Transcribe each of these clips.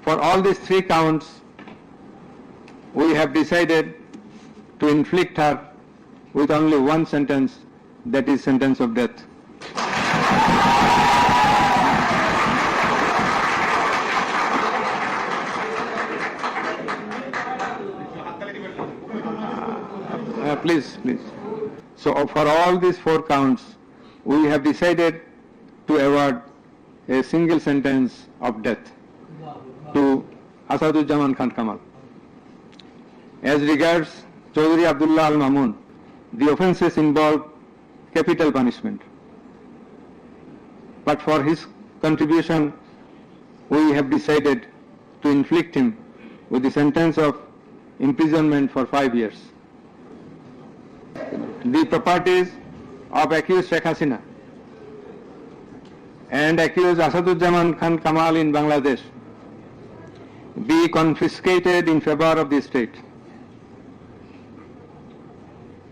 For all these 3 counts, we have decided to inflict her with only one sentence, that is sentence of death. Please. So for all these 4 counts, we have decided to award a single sentence of death to Asaduzzaman Khan Kamal. As regards Chaudhry Abdullah Al Mamun, the offences involve capital punishment. But for his contribution, we have decided to inflict him with the sentence of imprisonment for 5 years. The properties of accused Sheikh Hasina and accused Asaduzzaman Khan Kamal in Bangladesh be confiscated in favor of the state.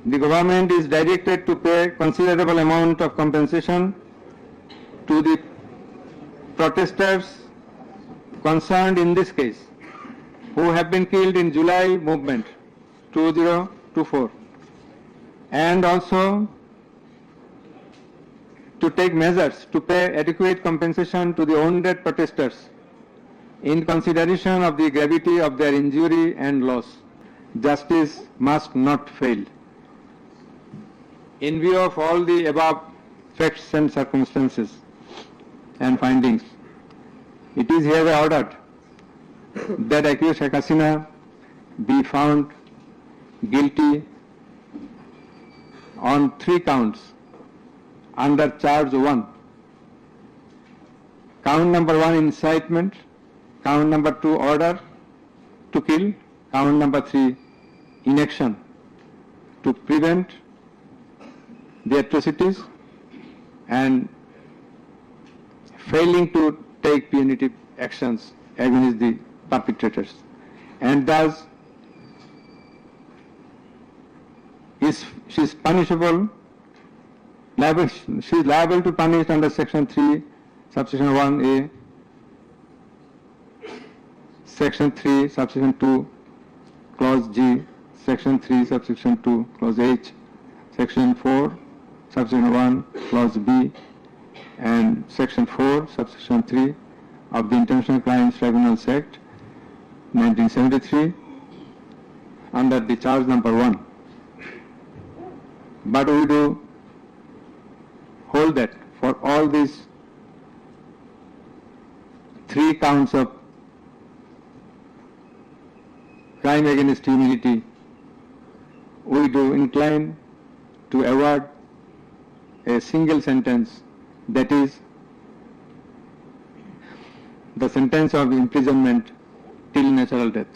The government is directed to pay considerable amount of compensation to the protesters concerned in this case, who have been killed in July movement 2024, and also to take measures to pay adequate compensation to the wounded protesters in consideration of the gravity of their injury and loss. Justice must not fail. In view of all the above facts and circumstances and findings, it is hereby ordered that accused Sheikh Hasina be found guilty on 3 counts under charge 1. Count number 1, incitement. Count number 2, order to kill. Count number 3, inaction to prevent the atrocities and failing to take punitive actions against the perpetrators, and thus she is punishable. She is liable to punish under section 3, subsection 1A, section 3, subsection 2, clause G, section 3, subsection 2, clause H, section 4, subsection 1, clause B, and section 4, subsection 3 of the International Crimes Tribunals Act 1973 under the charge number 1. But we do hold that for all these 3 counts of crime against humanity, we do incline to award a single sentence, that is the sentence of imprisonment till natural death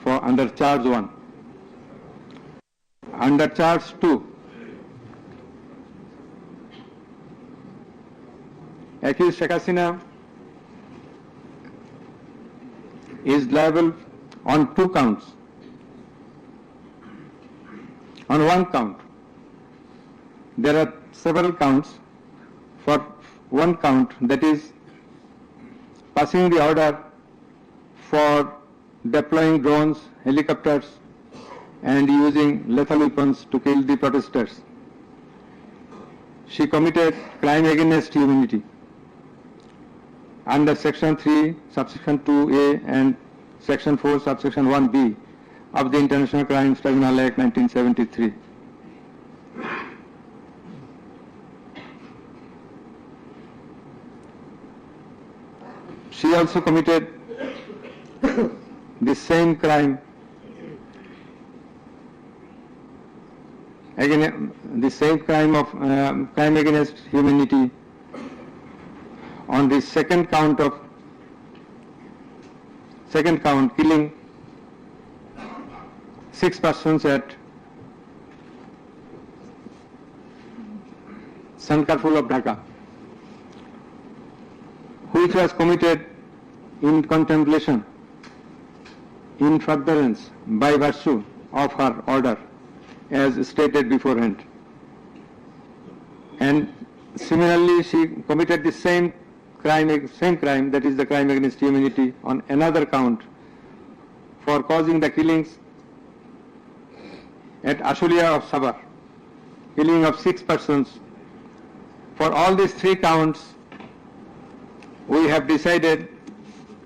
for under charge 1. Under charge 2, accused Sheikh Hasina is liable on 2 counts. On 1 count, there are several counts. For 1 count, that is passing the order for deploying drones, helicopters, and using lethal weapons to kill the protesters, she committed crime against humanity under section 3, subsection 2A and section 4, subsection 1B of the International Crimes Tribunal Act 1973. She also committed the same crime crime against humanity on the second count, killing 6 persons at Sankarpur of Dhaka, which was committed in contemplation, in furtherance, by virtue of her order, as stated beforehand. And similarly, she committed the same same crime, that is the crime against humanity, on another count for causing the killings at Ashulia of Sabar, killing of 6 persons. For all these 3 counts, we have decided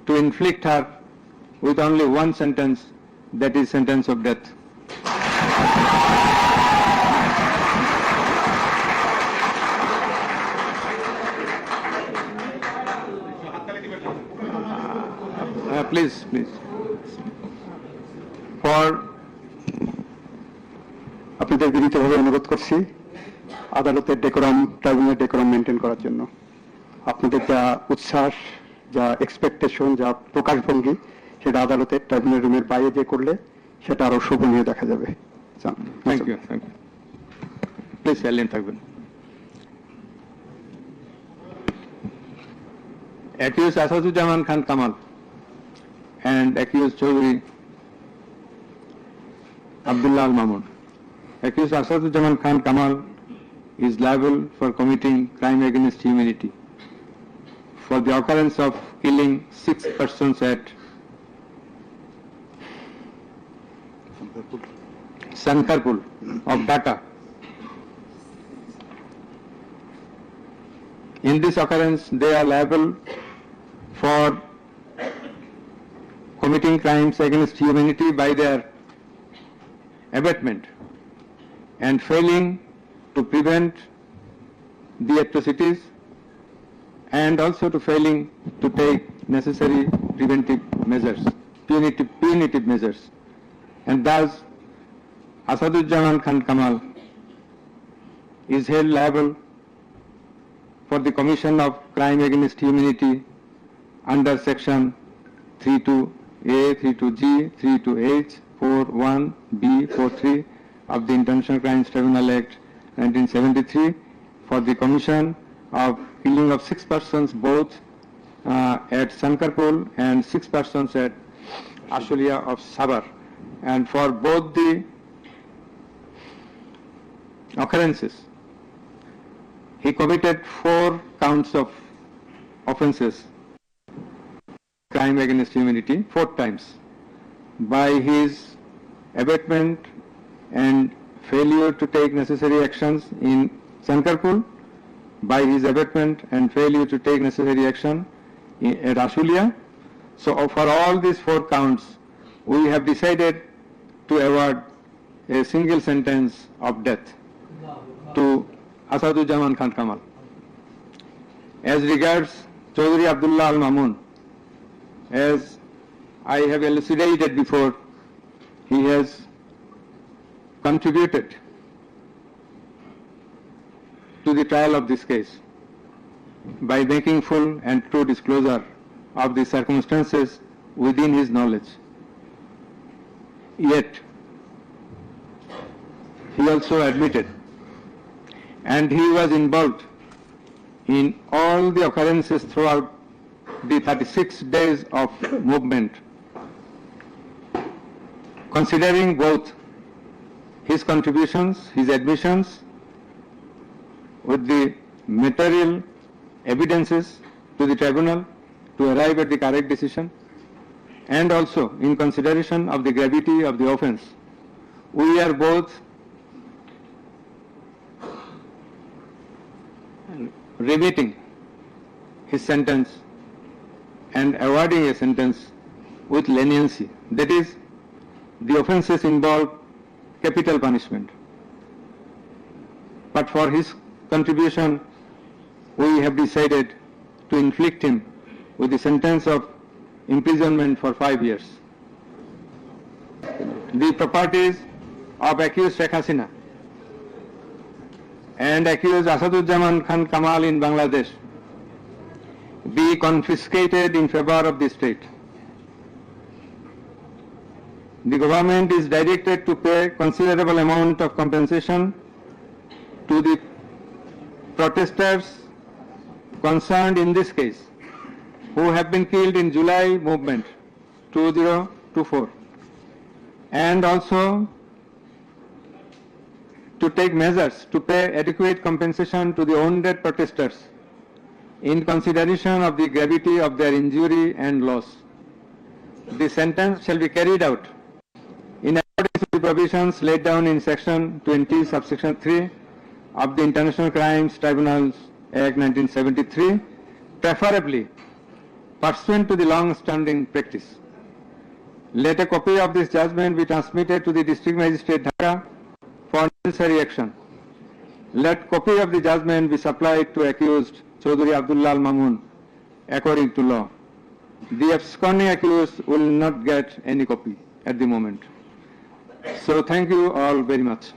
to inflict her with only one sentence, that is sentence of death. Please. For আপনাদের বিনীতভাবে অনুরোধ করছি আদালতের decorum, tribunal decorum maintain করার জন্য। আপনাদের যা উচ্ছ্বাস, যা এক্সপেকটেশন, যা প্রকাশভঙ্গি, সেটা আদালতের ট্রাইব্যুনাল রুমের বাইরে যে করলে সেটা আরো শোভনীয় দেখা যাবে। Thank you. প্লিজ সাইলেন্ট থাকবেন। Accused Asadujaman Khan Kamal and accused Chaudhry Abdullah Al Mamun. Accused Asadujaman Khan Kamal is liable for committing crime against humanity for the occurrence of killing 6 persons at Sankarpur of Dhaka. In this occurrence, they are liable for committing crimes against humanity by their abatement and failing to prevent the atrocities, and also to failing to take necessary preventive measures, punitive measures. And thus, Asadujaman Khan Kamal is held liable for the commission of crime against humanity under section 32A, 32G, 32H, 41B, 43 of the International Crimes Tribunal Act 1973 for the commission of killing of 6 persons both at Sankarpur and 6 persons at Ashulia of Sabar. And for both the occurrences, he committed 4 counts of offences, crime against humanity, 4 times, by his abatement and failure to take necessary actions in Sankarpur, by his abatement and failure to take necessary action at Ashulia. So for all these 4 counts, we have decided to award a single sentence of death to Asadujaman Khan Kamal. As regards Chaudhry Abdullah Al Mamun, as I have elucidated before, he has contributed to the trial of this case by making full and true disclosure of the circumstances within his knowledge. Yet, he also admitted, and he was involved in all the occurrences throughout the 36 days of movement, considering both his contributions, his admissions, with the material evidences to the tribunal to arrive at the correct decision, and also in consideration of the gravity of the offence. We are both remitting his sentence and awarding a sentence with leniency. That is, the offences involve capital punishment. But for his contribution, we have decided to inflict him with the sentence of imprisonment for 5 years. The properties of accused Sheikh Hasina and accused Asadujaman Khan Kamal in Bangladesh be confiscated in favor of the state. The government is directed to pay considerable amount of compensation to the protesters concerned in this case, who have been killed in July movement 2024, and also to take measures to pay adequate compensation to the wounded protesters in consideration of the gravity of their injury and loss. The sentence shall be carried out in accordance with the provisions laid down in Section 20, subsection 3 of the International Crimes Tribunals Act 1973, preferably pursuant to the long-standing practice. Let a copy of this judgment be transmitted to the District Magistrate Dhaka for necessary action. Let copy of the judgment be supplied to accused Chaudhry Abdullah Al Mamun according to law. The absconding accused will not get any copy at the moment. So thank you all very much.